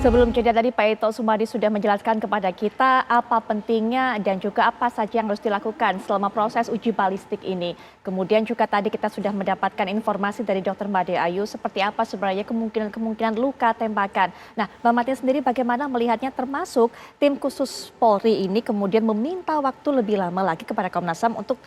Sebelum jeda tadi Pak Ito Sumadi sudah menjelaskan kepada kita apa pentingnya dan juga apa saja yang harus dilakukan selama proses uji balistik ini. Kemudian juga tadi kita sudah mendapatkan informasi dari Dr. Made Ayu seperti apa sebenarnya kemungkinan luka tembakan. Nah, Mbak Martin sendiri bagaimana melihatnya, termasuk tim khusus Polri ini kemudian meminta waktu lebih lama lagi kepada Komnas HAM untuk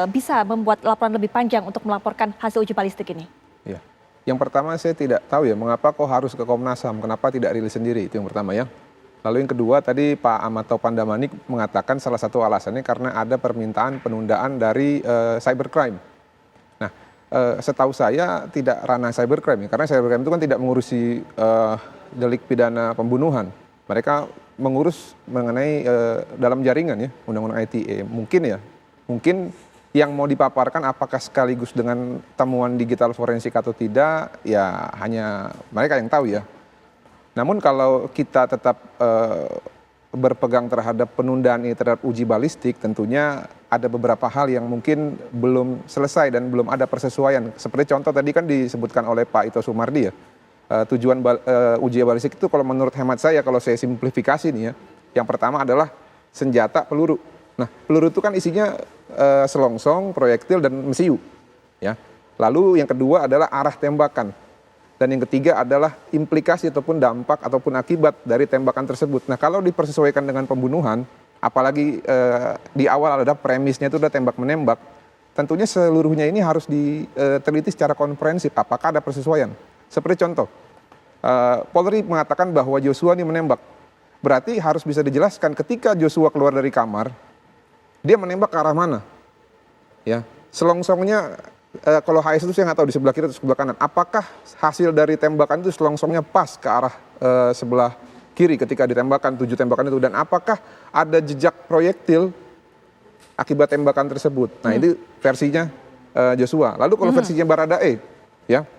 bisa membuat laporan lebih panjang untuk melaporkan hasil uji balistik ini. Ya. Yang pertama saya tidak tahu ya mengapa kok harus ke Komnas HAM, kenapa tidak rilis sendiri, itu yang pertama ya. Lalu yang kedua tadi Pak Amato Pandamanik mengatakan salah satu alasannya karena ada permintaan penundaan dari cybercrime. Nah setahu saya tidak ranah cybercrime ya, karena cybercrime itu kan tidak mengurusi delik pidana pembunuhan. Mereka mengurus mengenai dalam jaringan ya, undang-undang ITE. Mungkin yang mau dipaparkan apakah sekaligus dengan temuan digital forensik atau tidak, ya hanya mereka yang tahu ya. Namun kalau kita tetap berpegang terhadap penundaan ini terhadap uji balistik, tentunya ada beberapa hal yang mungkin belum selesai dan belum ada persesuaian. Seperti contoh tadi kan disebutkan oleh Pak Ito Sumardi ya, tujuan uji balistik itu kalau menurut hemat saya, kalau saya simplifikasi nih ya, yang pertama adalah senjata peluru. Nah, peluru itu kan isinya selongsong, proyektil, dan mesiu. Ya. Lalu yang kedua adalah arah tembakan. Dan yang ketiga adalah implikasi ataupun dampak ataupun akibat dari tembakan tersebut. Nah, kalau dipersesuaikan dengan pembunuhan, apalagi di awal ada premisnya itu udah tembak-menembak, tentunya seluruhnya ini harus diteliti secara komprehensif. Apakah ada persesuaian? Seperti contoh, Polri mengatakan bahwa Joshua ini menembak. Berarti harus bisa dijelaskan ketika Joshua keluar dari kamar, dia menembak ke arah mana? Ya, selongsongnya kalau HS itu saya nggak tahu di sebelah kiri atau sebelah kanan. Apakah hasil dari tembakan itu selongsongnya pas ke arah sebelah kiri ketika ditembakkan 7 tembakan itu, dan apakah ada jejak proyektil akibat tembakan tersebut? Nah, ini versinya Joshua. Lalu kalau versinya Baradae, ya,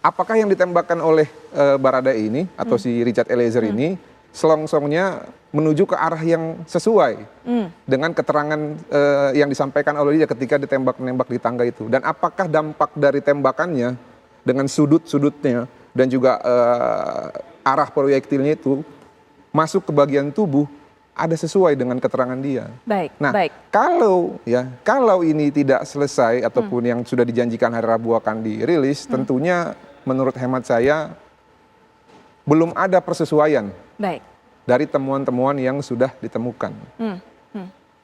apakah yang ditembakkan oleh Baradae ini atau si Richard Eliezer ini selongsongnya menuju ke arah yang sesuai dengan keterangan yang disampaikan oleh dia ketika ditembak-menembak di tangga itu. Dan apakah dampak dari tembakannya dengan sudut-sudutnya dan juga arah proyektilnya itu masuk ke bagian tubuh ada sesuai dengan keterangan dia. Baik. Kalau ini tidak selesai ataupun yang sudah dijanjikan hari Rabu akan dirilis, tentunya menurut hemat saya belum ada persesuaian dari temuan-temuan yang sudah ditemukan.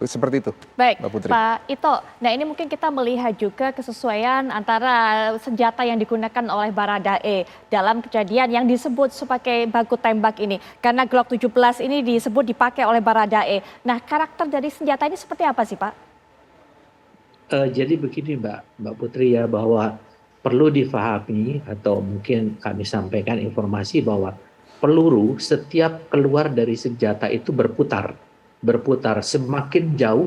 Seperti itu, baik, Mbak Putri. Pak Ito. Nah, ini mungkin kita melihat juga kesesuaian antara senjata yang digunakan oleh Baradae dalam kejadian yang disebut sebagai baku tembak ini. Karena Glock 17 ini disebut dipakai oleh Baradae. Nah, karakter dari senjata ini seperti apa sih, Pak? Jadi begini Mbak Putri ya, bahwa perlu difahami atau mungkin kami sampaikan informasi bahwa peluru setiap keluar dari senjata itu berputar semakin jauh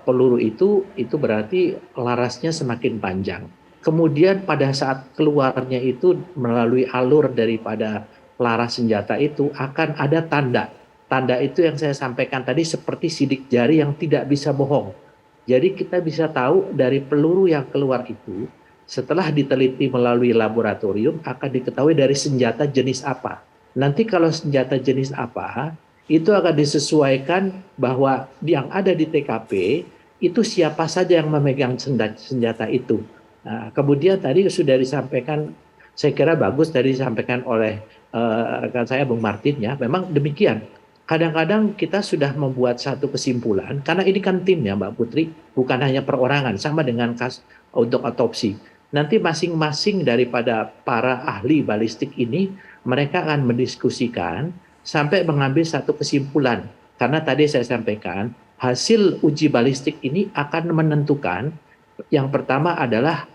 peluru itu berarti larasnya semakin panjang. Kemudian pada saat keluarnya itu melalui alur daripada laras senjata itu akan ada tanda itu yang saya sampaikan tadi seperti sidik jari yang tidak bisa bohong. Jadi kita bisa tahu dari peluru yang keluar itu setelah diteliti melalui laboratorium akan diketahui dari senjata jenis apa. Nanti kalau senjata jenis apa, itu akan disesuaikan bahwa yang ada di TKP itu siapa saja yang memegang senjata itu. Nah, kemudian tadi sudah disampaikan, saya kira bagus tadi disampaikan oleh rekan saya Bung Martin ya, memang demikian. Kadang-kadang kita sudah membuat satu kesimpulan, karena ini kan tim ya Mbak Putri, bukan hanya perorangan, sama dengan untuk otopsi. Nanti masing-masing daripada para ahli balistik ini, mereka akan mendiskusikan sampai mengambil satu kesimpulan. Karena tadi saya sampaikan, hasil uji balistik ini akan menentukan, yang pertama adalah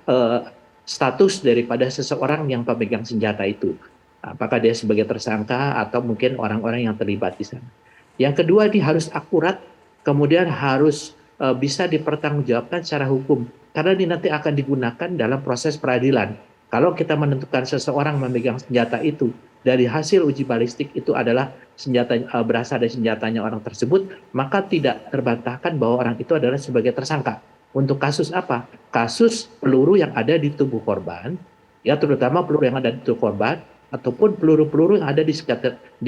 status daripada seseorang yang pemegang senjata itu. Apakah dia sebagai tersangka atau mungkin orang-orang yang terlibat di sana. Yang kedua, dia harus akurat, kemudian harus bisa dipertanggungjawabkan secara hukum. Karena ini nanti akan digunakan dalam proses peradilan. Kalau kita menentukan seseorang memegang senjata itu, dari hasil uji balistik itu adalah senjata berasal dari senjatanya orang tersebut, maka tidak terbantahkan bahwa orang itu adalah sebagai tersangka. Untuk kasus apa? Kasus peluru yang ada di tubuh korban, ya terutama peluru yang ada di tubuh korban, ataupun peluru-peluru yang ada di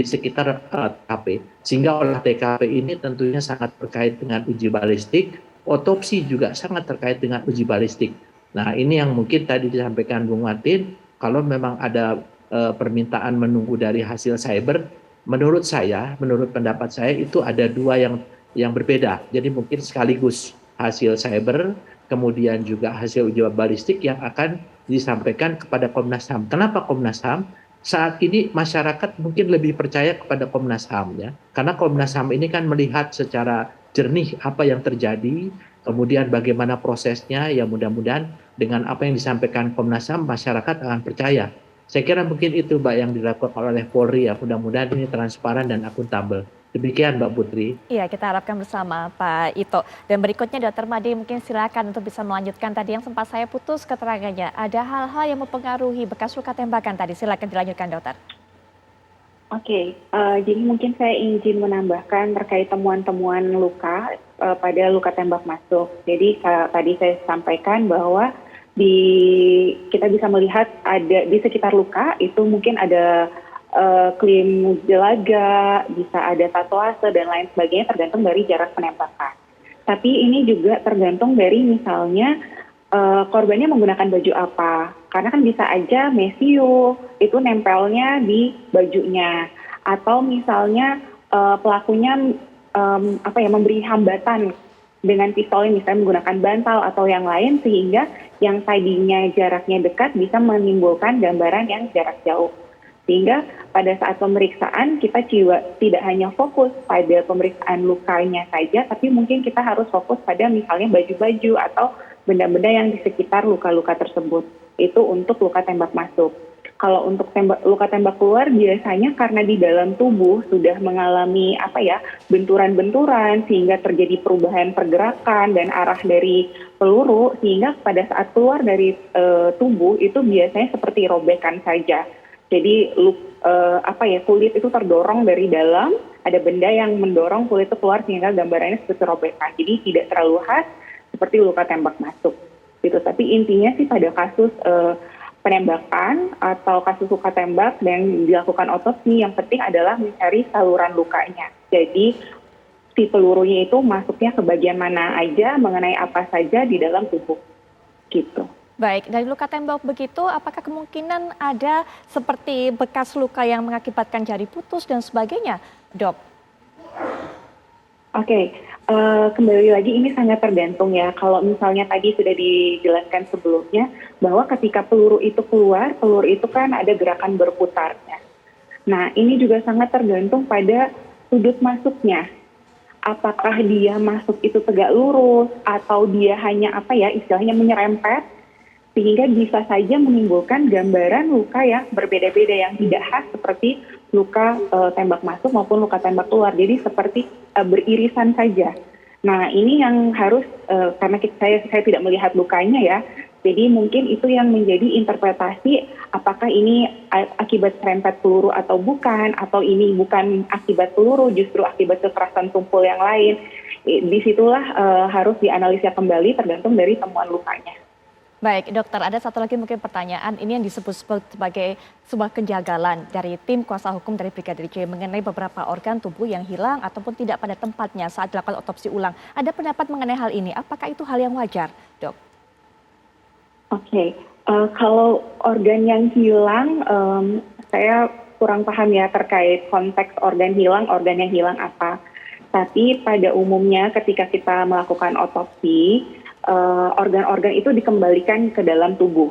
sekitar TKP. Sehingga olah TKP ini tentunya sangat terkait dengan uji balistik, otopsi juga sangat terkait dengan uji balistik. Nah, ini yang mungkin tadi disampaikan Bung Martin, kalau memang ada permintaan menunggu dari hasil cyber, menurut pendapat saya itu ada dua yang berbeda. Jadi mungkin sekaligus hasil cyber, kemudian juga hasil uji balistik yang akan disampaikan kepada Komnas HAM. Kenapa Komnas HAM? Saat ini masyarakat mungkin lebih percaya kepada Komnas HAM ya, karena Komnas HAM ini kan melihat secara jernih apa yang terjadi, kemudian bagaimana prosesnya, ya mudah-mudahan dengan apa yang disampaikan Komnas HAM masyarakat akan percaya. Saya kira mungkin itu Mbak yang dilakukan oleh Polri ya, mudah-mudahan ini transparan dan akuntabel. Demikian Mbak Putri. Iya, kita harapkan bersama Pak Ito. Dan berikutnya Dr. Made mungkin silakan untuk bisa melanjutkan tadi yang sempat saya putus keterangannya. Ada hal-hal yang mempengaruhi bekas luka tembakan tadi. Silakan dilanjutkan Dokter. Oke, jadi mungkin saya izin menambahkan terkait temuan-temuan luka pada luka tembak masuk. Jadi tadi saya sampaikan bahwa kita bisa melihat ada di sekitar luka itu mungkin ada klim jelaga, bisa ada tatuase dan lain sebagainya tergantung dari jarak penembakan. Tapi ini juga tergantung dari misalnya korbannya menggunakan baju apa. Karena kan bisa aja mesiu itu nempelnya di bajunya, atau misalnya pelakunya memberi hambatan dengan pistolnya, misalnya menggunakan bantal atau yang lain, sehingga yang tadinya jaraknya dekat bisa menimbulkan gambaran yang jarak jauh. Sehingga pada saat pemeriksaan kita tidak hanya fokus pada pemeriksaan lukanya saja, tapi mungkin kita harus fokus pada misalnya baju-baju atau benda-benda yang di sekitar luka-luka tersebut. Itu untuk luka tembak masuk. Kalau untuk luka tembak keluar biasanya karena di dalam tubuh sudah mengalami benturan-benturan sehingga terjadi perubahan pergerakan dan arah dari peluru, sehingga pada saat keluar dari tubuh itu biasanya seperti robekan saja. Jadi kulit itu terdorong dari dalam, ada benda yang mendorong kulit itu keluar sehingga gambarannya seperti robekan. Jadi tidak terlalu khas seperti luka tembak masuk. Gitu. Tapi intinya sih pada kasus penembakan atau kasus luka tembak dan dilakukan otopsi, yang penting adalah mencari saluran lukanya. Jadi si pelurunya itu masuknya ke bagian mana aja, mengenai apa saja di dalam tubuh. Gitu. Baik, dari luka tembak begitu, apakah kemungkinan ada seperti bekas luka yang mengakibatkan jari putus dan sebagainya, Dok? Oke, kembali lagi ini sangat tergantung ya. Kalau misalnya tadi sudah dijelaskan sebelumnya bahwa ketika peluru itu keluar, peluru itu kan ada gerakan berputarnya. Nah, ini juga sangat tergantung pada sudut masuknya. Apakah dia masuk itu tegak lurus atau dia hanya istilahnya menyerempet, sehingga bisa saja menimbulkan gambaran luka yang berbeda-beda yang tidak khas seperti luka tembak masuk maupun luka tembak keluar. Jadi seperti beririsan saja. Nah, ini yang harus karena saya tidak melihat lukanya ya. Jadi mungkin itu yang menjadi interpretasi apakah ini akibat serempet peluru atau bukan, atau ini bukan akibat peluru, justru akibat kekerasan tumpul yang lain. Disitulah harus dianalisa kembali tergantung dari temuan lukanya. Baik, Dokter, ada satu lagi mungkin pertanyaan, ini yang disebut sebagai sebuah kejanggalan dari tim kuasa hukum dari Brigadir J mengenai beberapa organ tubuh yang hilang ataupun tidak pada tempatnya saat dilakukan otopsi ulang. Ada pendapat mengenai hal ini, apakah itu hal yang wajar, Dok? Oke, kalau organ yang hilang, saya kurang paham ya terkait konteks organ yang hilang apa. Tapi pada umumnya ketika kita melakukan otopsi, organ-organ itu dikembalikan ke dalam tubuh.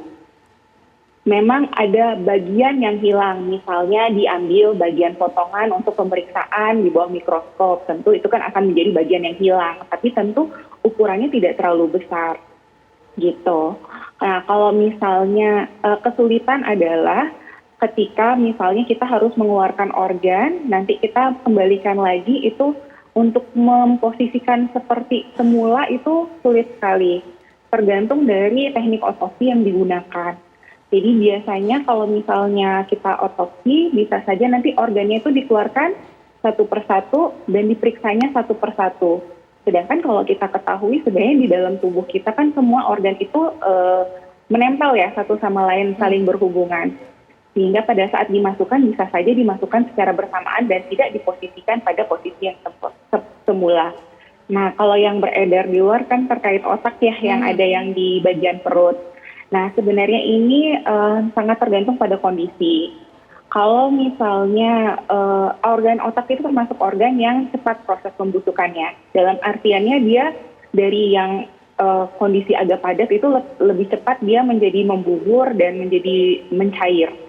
Memang ada bagian yang hilang, misalnya diambil bagian potongan untuk pemeriksaan di bawah mikroskop, tentu itu kan akan menjadi bagian yang hilang, tapi tentu ukurannya tidak terlalu besar, gitu. Nah, kalau misalnya kesulitan adalah ketika misalnya kita harus mengeluarkan organ, nanti kita kembalikan lagi itu. Untuk memposisikan seperti semula itu sulit sekali, tergantung dari teknik otopsi yang digunakan. Jadi biasanya kalau misalnya kita otopsi, bisa saja nanti organnya itu dikeluarkan satu persatu dan diperiksanya satu persatu. Sedangkan kalau kita ketahui sebenarnya di dalam tubuh kita kan semua organ itu menempel ya satu sama lain, saling berhubungan. Sehingga pada saat dimasukkan bisa saja dimasukkan secara bersamaan dan tidak diposisikan pada posisi yang semula. Nah, kalau yang beredar di luar kan terkait otak ya, yang ada yang di bagian perut. Nah, sebenarnya ini sangat tergantung pada kondisi. Kalau misalnya organ otak itu termasuk organ yang cepat proses pembusukannya. Dalam artiannya dia dari yang kondisi agak padat itu lebih cepat dia menjadi membubur dan menjadi mencair.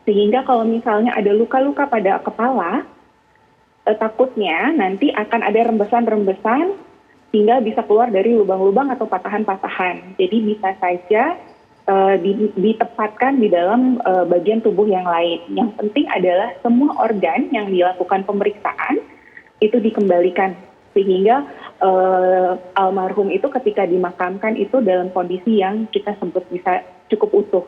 Sehingga kalau misalnya ada luka-luka pada kepala, takutnya nanti akan ada rembesan-rembesan sehingga bisa keluar dari lubang-lubang atau patahan-patahan. Jadi bisa saja ditempatkan di dalam bagian tubuh yang lain. Yang penting adalah semua organ yang dilakukan pemeriksaan itu dikembalikan. Sehingga almarhum itu ketika dimakamkan itu dalam kondisi yang kita sebut bisa cukup utuh.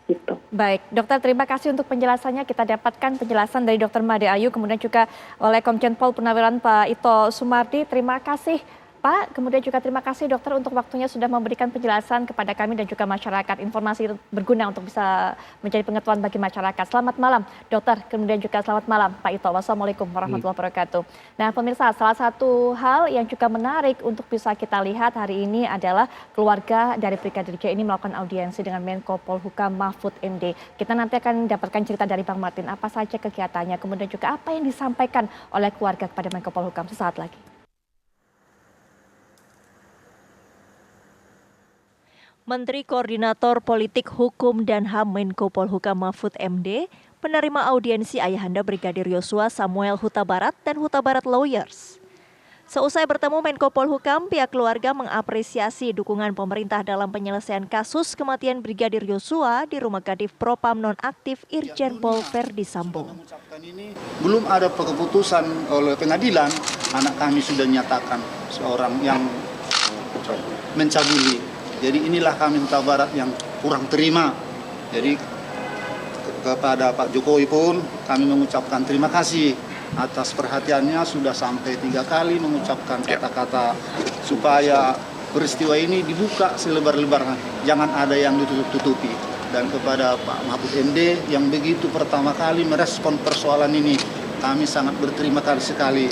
Gitu. Baik, dokter terima kasih untuk penjelasannya. Kita dapatkan penjelasan dari Dr. Made Ayu, kemudian juga oleh Komjen Pol Purnaweran Pak Ito Sumardi. Terima kasih Pak, kemudian juga terima kasih dokter untuk waktunya sudah memberikan penjelasan kepada kami dan juga masyarakat. Informasi itu berguna untuk bisa menjadi pengetahuan bagi masyarakat. Selamat malam dokter, kemudian juga selamat malam Pak Ito. Wassalamualaikum warahmatullahi wabarakatuh. Nah pemirsa, salah satu hal yang juga menarik untuk bisa kita lihat hari ini adalah keluarga dari Brigadir J ini melakukan audiensi dengan Menko Polhukam Mahfud MD. Kita nanti akan dapatkan cerita dari Bang Martin, apa saja kegiatannya, kemudian juga apa yang disampaikan oleh keluarga kepada Menko Polhukam sesaat lagi. Menteri Koordinator Politik Hukum dan HAM Menko Polhukam Mahfud MD menerima audiensi ayahanda Brigadir Yosua Samuel Huta Barat dan Huta Barat Lawyers. Seusai bertemu Menko Polhukam, pihak keluarga mengapresiasi dukungan pemerintah dalam penyelesaian kasus kematian Brigadir Yosua di Rumah Kadif Propam Nonaktif Irjen Pol Verdi Sambo. Belum ada keputusan oleh pengadilan, anak kami sudah nyatakan seorang yang mencabuli. Jadi inilah kami Huta Barat yang kurang terima. Jadi kepada Pak Jokowi pun kami mengucapkan terima kasih atas perhatiannya, sudah sampai 3 kali mengucapkan kata-kata supaya peristiwa ini dibuka selebar-lebarnya, jangan ada yang ditutup-tutupi. Dan kepada Pak Mahfud MD yang begitu pertama kali merespon persoalan ini, kami sangat berterima kasih sekali.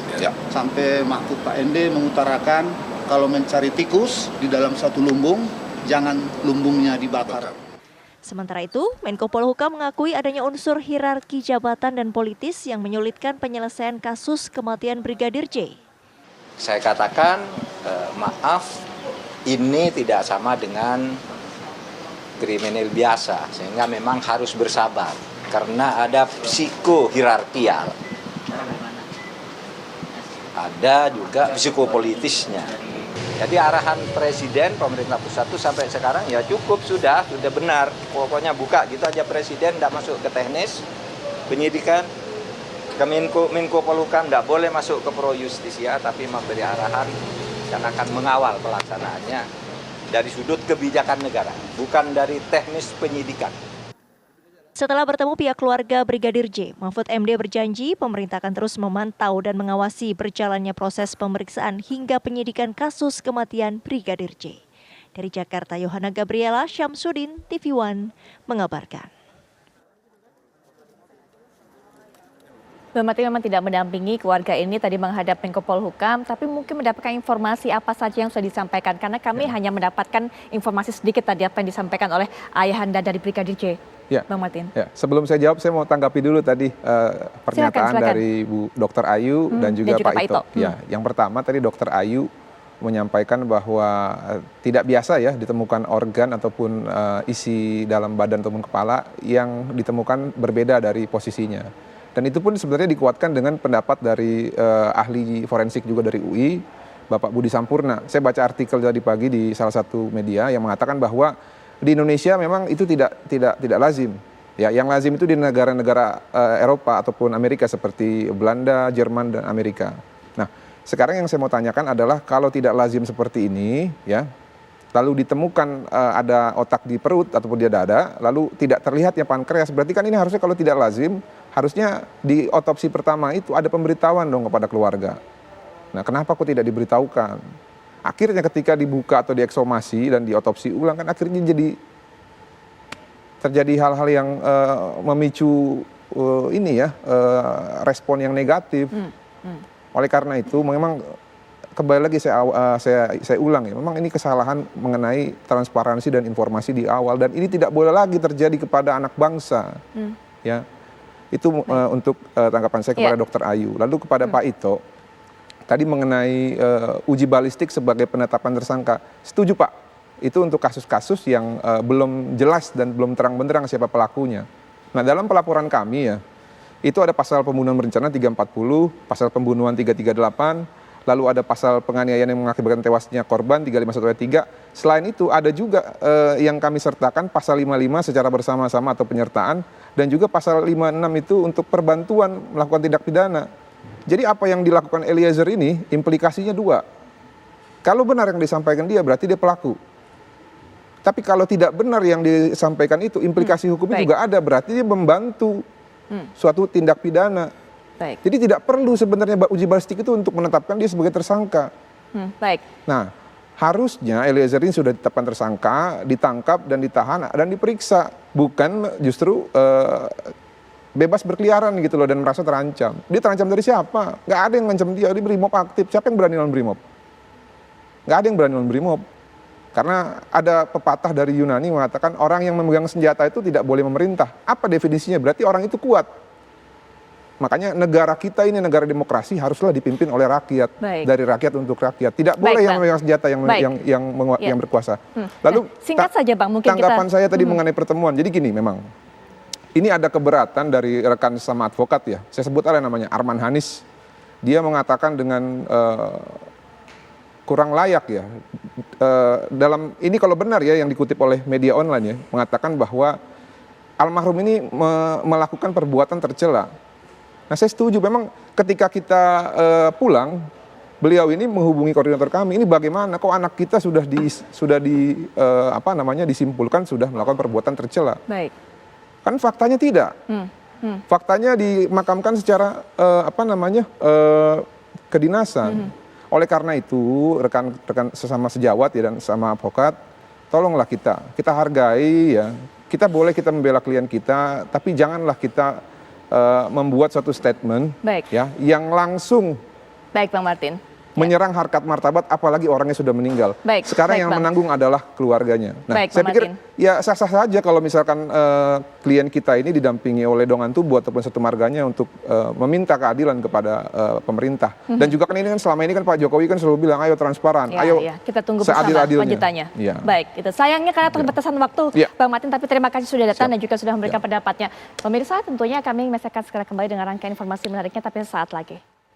Sampai Mahfud Pak MD mengutarakan kalau mencari tikus di dalam satu lumbung, jangan lumbungnya dibakar. Sementara itu, Menko Polhukam mengakui adanya unsur hierarki jabatan dan politis yang menyulitkan penyelesaian kasus kematian Brigadir J. Saya katakan, maaf, ini tidak sama dengan kriminal biasa, sehingga memang harus bersabar, karena ada psikohierarkial, ada juga psikopolitisnya. Jadi arahan Presiden, pemerintah pusat itu sampai sekarang ya cukup, sudah benar. Pokoknya buka gitu aja, Presiden tidak masuk ke teknis penyidikan. Menko Polhukam tidak boleh masuk ke pro justisia, tapi memberi arahan dan akan mengawal pelaksanaannya dari sudut kebijakan negara, bukan dari teknis penyidikan. Setelah bertemu pihak keluarga Brigadir J, Mahfud MD berjanji pemerintah akan terus memantau dan mengawasi berjalannya proses pemeriksaan hingga penyidikan kasus kematian Brigadir J. Dari Jakarta, Yohana Gabriela Syamsuddin, TV One, mengabarkan. Bang Martin memang tidak mendampingi keluarga ini tadi menghadap Menko Polhukam, tapi mungkin mendapatkan informasi apa saja yang sudah disampaikan, karena kami hanya mendapatkan informasi sedikit tadi apa yang disampaikan oleh ayahanda dari Brigadir J. Bang Martin. Sebelum saya jawab, saya mau tanggapi dulu tadi pernyataan silakan. Dari Bu Dr. Ayu dan juga Pak Ito. Yang pertama tadi Dr. Ayu menyampaikan bahwa tidak biasa ya ditemukan organ ataupun isi dalam badan ataupun kepala yang ditemukan berbeda dari posisinya. Dan itu pun sebenarnya dikuatkan dengan pendapat dari ahli forensik juga dari UI, Bapak Budi Sampurna. Saya baca artikel tadi pagi di salah satu media yang mengatakan bahwa di Indonesia memang itu tidak lazim. Ya, yang lazim itu di negara-negara Eropa ataupun Amerika seperti Belanda, Jerman dan Amerika. Nah, sekarang yang saya mau tanyakan adalah kalau tidak lazim seperti ini, ya, lalu ditemukan ada otak di perut ataupun di dada, lalu tidak terlihat ya pankreas, berarti kan ini harusnya kalau tidak lazim, harusnya di otopsi pertama itu ada pemberitahuan dong kepada keluarga. Nah, kenapa kok tidak diberitahukan? Akhirnya ketika dibuka atau dieksomasi dan diotopsi ulang kan akhirnya jadi terjadi hal-hal yang memicu respon yang negatif. Oleh karena itu memang kembali lagi saya ulang ya, memang ini kesalahan mengenai transparansi dan informasi di awal, dan ini tidak boleh lagi terjadi kepada anak bangsa. Ya, itu untuk tanggapan saya kepada Dr. Ayu. Lalu kepada Pak Ito, tadi mengenai uji balistik sebagai penetapan tersangka, setuju Pak. Itu untuk kasus-kasus yang belum jelas dan belum terang-benderang siapa pelakunya. Nah, dalam pelaporan kami ya, itu ada pasal pembunuhan berencana 340, pasal pembunuhan 338, lalu ada pasal penganiayaan yang mengakibatkan tewasnya korban 351 ayat 3. Selain itu ada juga yang kami sertakan pasal 55 secara bersama-sama atau penyertaan, dan juga pasal 56 itu untuk perbantuan melakukan tindak pidana. Jadi apa yang dilakukan Eliezer ini implikasinya dua. Kalau benar yang disampaikan dia berarti dia pelaku. Tapi kalau tidak benar yang disampaikan itu, implikasi hukumnya juga ada, berarti dia membantu suatu tindak pidana. Baik. Jadi tidak perlu sebenarnya uji balistik itu untuk menetapkan dia sebagai tersangka. Baik. Nah, harusnya Eliezer ini sudah ditetapkan tersangka, ditangkap dan ditahan dan diperiksa, bukan justru bebas berkeliaran gitu loh dan merasa terancam. Dia terancam dari siapa? Nggak ada yang ngancam dia, dia BRIMOB aktif. Siapa yang berani lawan BRIMOB? Nggak ada yang berani lawan BRIMOB. Karena ada pepatah dari Yunani mengatakan orang yang memegang senjata itu tidak boleh memerintah. Apa definisinya? Berarti orang itu kuat. Makanya negara kita ini negara demokrasi haruslah dipimpin oleh rakyat. Baik. Dari rakyat untuk rakyat. Tidak boleh yang memegang senjata yang berkuasa. Lalu singkat saja Bang, mungkin tanggapan saya tadi mengenai pertemuan. Jadi gini memang, ini ada keberatan dari rekan sama advokat ya. Saya sebut aja namanya Arman Hanis. Dia mengatakan dengan kurang layak ya. Dalam ini kalau benar ya yang dikutip oleh media online ya, mengatakan bahwa almarhum ini melakukan perbuatan tercela. Nah, saya setuju memang ketika kita pulang, beliau ini menghubungi koordinator kami, ini bagaimana kok anak kita disimpulkan sudah melakukan perbuatan tercela. Baik. Kan faktanya tidak. Faktanya dimakamkan secara kedinasan. Oleh karena itu, rekan-rekan sesama sejawat ya dan sama advokat, tolonglah kita hargai ya. Kita boleh kita membela klien kita, tapi janganlah kita membuat suatu statement ya yang langsung Bang Martin menyerang harkat martabat, apalagi orangnya sudah meninggal. Sekarang yang menanggung adalah keluarganya. Nah, saya pikir ya sah-sah saja kalau misalkan klien kita ini didampingi oleh Dongan Tubuh ataupun satu marganya untuk meminta keadilan kepada pemerintah. Dan juga kan ini kan selama ini kan Pak Jokowi kan selalu bilang ayo transparan, ayo kita tunggu bersama lanjutannya. Baik, itu sayangnya karena terbatasan waktu Bang Martin, tapi terima kasih sudah datang dan juga sudah memberikan pendapatnya. Pemirsa, tentunya kami masih akan segera kembali dengan rangkaian informasi menariknya tapi sesaat lagi.